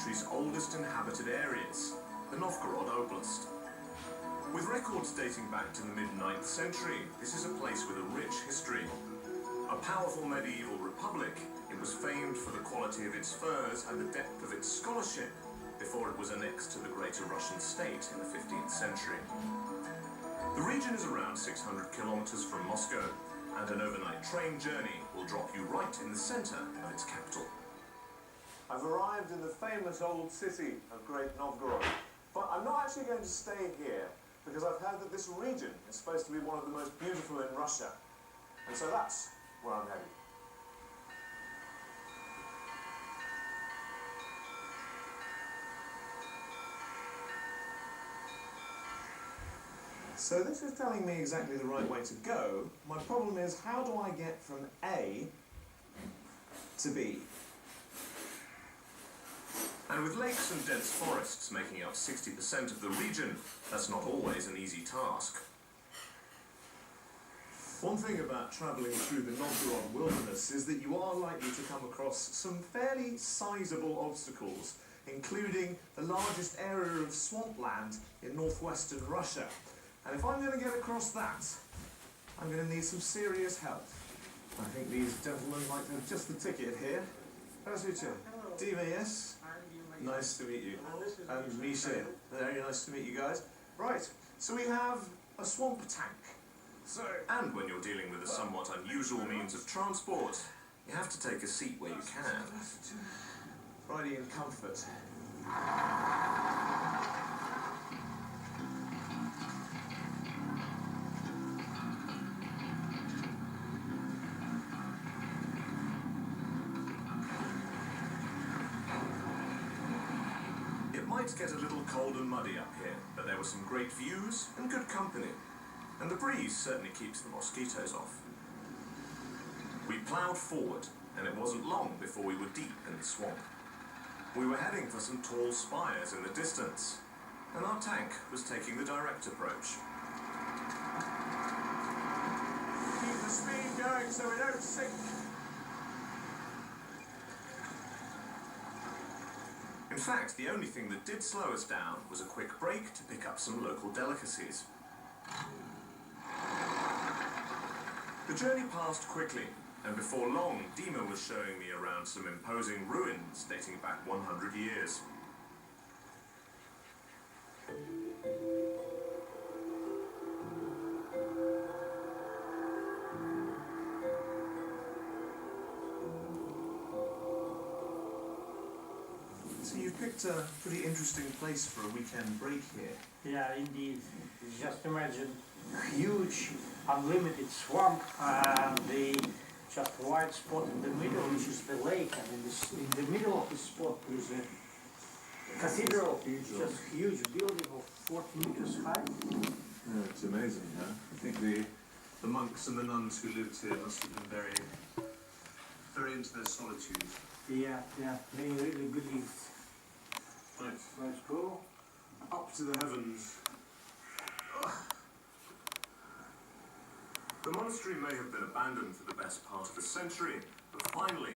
country's oldest inhabited areas, the Novgorod Oblast. With records dating back to the mid-9th century, this is a place with a rich history. A powerful medieval republic, it was famed for the quality of its furs and the depth of its scholarship before it was annexed to the Greater Russian state in the 15th century. The region is around 600 kilometers from Moscow, and an overnight train journey will drop you right in the center of its capital. I've arrived in the famous old city of Great Novgorod, but I'm not actually going to stay here because I've heard that this region is supposed to be one of the most beautiful in Russia, and so that's where I'm headed. So this is telling me exactly the right way to go. My problem is, how do I get from A to B? And with lakes and dense forests making up 60% of the region, that's not always an easy task. One thing about travelling through the Novgorod wilderness is that you are likely to come across some fairly sizable obstacles, including the largest area of swampland in northwestern Russia. And if I'm going to get across that, I'm going to need some serious help. I think these gentlemen might have just the ticket here. Здравствуйте. Dima, yes? Nice to meet you. And Misha. Very nice to meet you guys. Right, so we have a swamp tank. And when you're dealing with a somewhat unusual means of transport, you have to take a seat where you can. Riding in comfort. It might get a little cold and muddy up here, but there were some great views and good company. And the breeze certainly keeps the mosquitoes off. We ploughed forward, and it wasn't long before we were deep in the swamp. We were heading for some tall spires in the distance, and our tank was taking the direct approach. Keep the speed going so we don't sink. In fact, the only thing that did slow us down was a quick break to pick up some local delicacies. The journey passed quickly, and before long, Dima was showing me around some imposing ruins dating back 100 years. So you've picked a pretty interesting place for a weekend break here. Yeah, indeed. Just imagine huge, unlimited swamp, and the just white spot in the middle, which is the lake, and in the middle of the spot there is a cathedral, just huge building of 40 meters high. Yeah, it's amazing, huh? I think the monks and the nuns who lived here must have been very into their solitude. Yeah, they really believed. Right, Let's go. up to the heavens. The monastery may have been abandoned for the best part of a century, but finally